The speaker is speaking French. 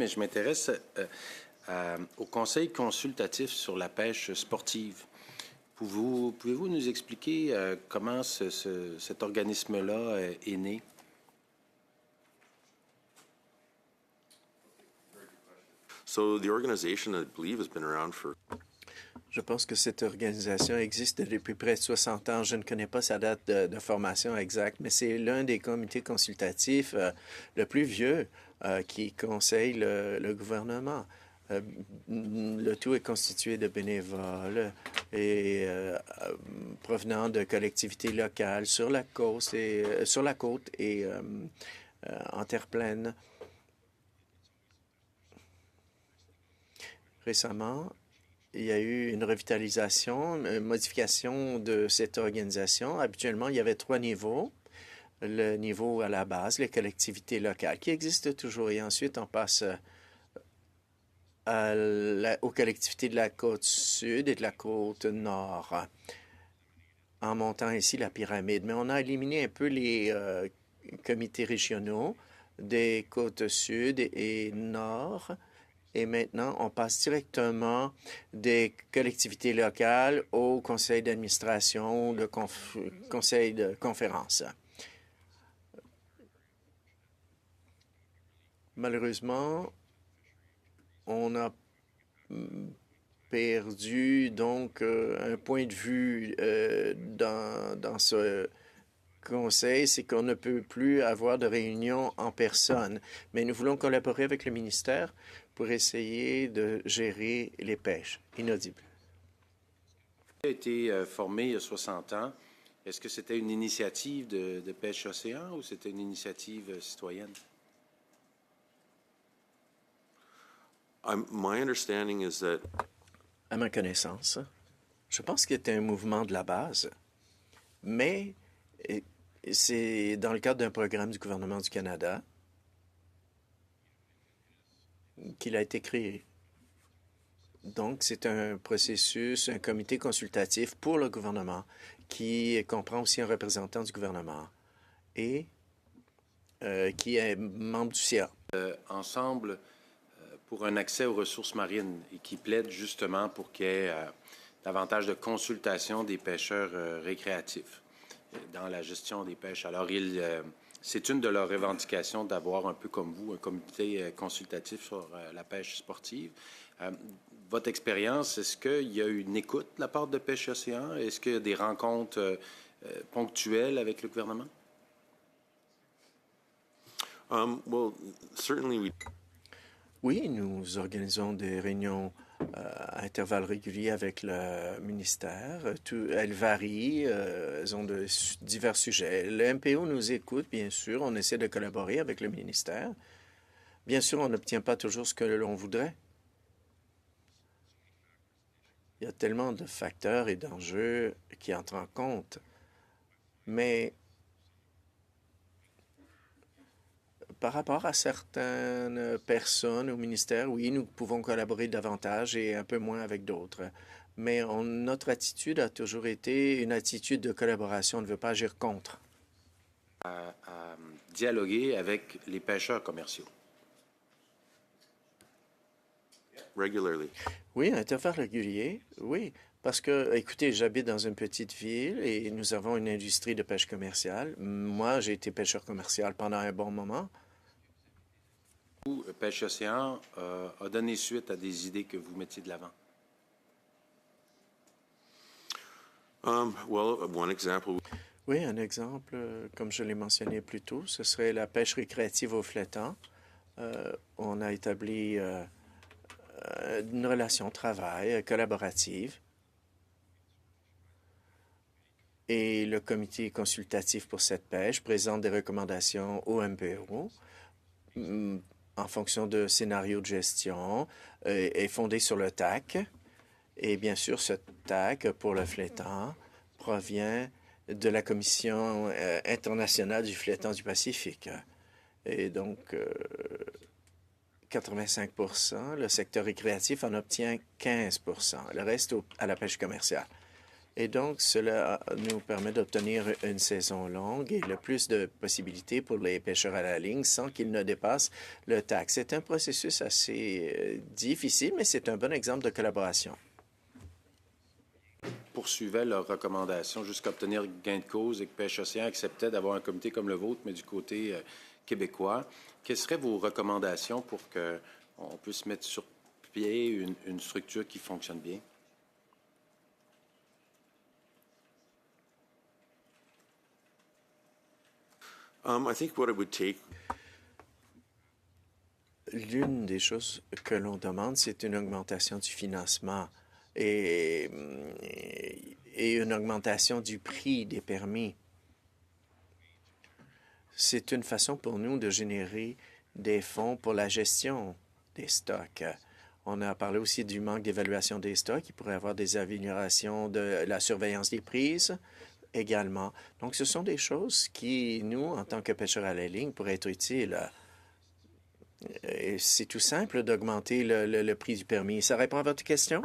Mais je m'intéresse au Conseil consultatif sur la pêche sportive. Pouvez-vous nous expliquer comment cet organisme-là est né? So the organization, I believe, has been around for. Je pense que cette organisation existe depuis près de 60 ans. Je ne connais pas sa date de formation exacte, mais c'est l'un des comités consultatifs le plus vieux qui conseille le gouvernement. Le tout est constitué de bénévoles et provenant de collectivités locales sur la côte et en terre pleine. Récemment, il y a eu une revitalisation, une modification de cette organisation. Habituellement, il y avait 3 niveaux. Le niveau à la base, les collectivités locales, qui existent toujours. Et ensuite, on passe aux collectivités de la côte sud et de la côte nord, en montant ici la pyramide. Mais on a éliminé un peu les comités régionaux des côtes sud et nord. Et maintenant, on passe directement des collectivités locales au conseil d'administration, le conseil de conférence. Malheureusement, on a perdu donc un point de vue dans ce conseil, c'est qu'on ne peut plus avoir de réunions en personne. Mais nous voulons collaborer avec le ministère pour essayer de gérer les pêches. Inaudible. Il a été formé il y a 60 ans. Est-ce que c'était une initiative de pêche océan ou c'était une initiative citoyenne? My understanding is that. À ma connaissance, je pense que c'était un mouvement de la base, mais c'est dans le cadre d'un programme du gouvernement du Canada qu'il a été créé. Donc, c'est un processus, un comité consultatif pour le gouvernement qui comprend aussi un représentant du gouvernement et qui est membre du CA. Ensemble pour un accès aux ressources marines et qui plaide justement pour qu'il y ait davantage de consultation des pêcheurs récréatifs dans la gestion des pêches. Alors, c'est une de leurs revendications d'avoir un peu comme vous un comité consultatif sur la pêche sportive. Votre expérience, est-ce qu'il y a eu une écoute de la part de Pêche Océan? Est-ce qu'il y a des rencontres ponctuelles avec le gouvernement? Well, certainly we. Oui, nous organisons des réunions à intervalles réguliers avec le ministère. Elles varient, elles ont de divers sujets. Le MPO nous écoute, bien sûr. On essaie de collaborer avec le ministère. Bien sûr, on n'obtient pas toujours ce que l'on voudrait. Il y a tellement de facteurs et d'enjeux qui entrent en compte. Mais par rapport à certaines personnes au ministère, oui, nous pouvons collaborer davantage et un peu moins avec d'autres. Mais notre attitude a toujours été une attitude de collaboration. On ne veut pas agir contre. À dialoguer avec les pêcheurs commerciaux. Regularly. Oui, à intervalles réguliers, oui. Parce que, écoutez, j'habite dans une petite ville et nous avons une industrie de pêche commerciale. Moi, j'ai été pêcheur commercial pendant un bon moment. Pêche Océan a donné suite à des idées que vous mettiez de l'avant? Well, one example. Oui, un exemple, comme je l'ai mentionné plus tôt, ce serait la pêche récréative au flétan. On a établi une relation de travail collaborative. Et le comité consultatif pour cette pêche présente des recommandations au MPO en fonction de scénarios de gestion, est fondé sur le TAC. Et bien sûr, ce TAC pour le flétan provient de la Commission internationale du flétan du Pacifique. Et donc, 85%, le secteur récréatif en obtient 15%, le reste à la pêche commerciale. Et donc, cela nous permet d'obtenir une saison longue et le plus de possibilités pour les pêcheurs à la ligne sans qu'ils ne dépassent le TAC. C'est un processus assez difficile, mais c'est un bon exemple de collaboration. Poursuivaient leurs recommandations jusqu'à obtenir gain de cause et que Pêche Océan acceptait d'avoir un comité comme le vôtre, mais du côté québécois. Quelles seraient vos recommandations pour qu'on puisse mettre sur pied une structure qui fonctionne bien? I think what it would take. L'une des choses que l'on demande, c'est une augmentation du financement et une augmentation du prix des permis. C'est une façon pour nous de générer des fonds pour la gestion des stocks. On a parlé aussi du manque d'évaluation des stocks. Il pourrait y avoir des améliorations de la surveillance des prises également. Donc, ce sont des choses qui, nous, en tant que pêcheurs à la ligne, pourraient être utiles. C'est tout simple d'augmenter le prix du permis. Ça répond à votre question?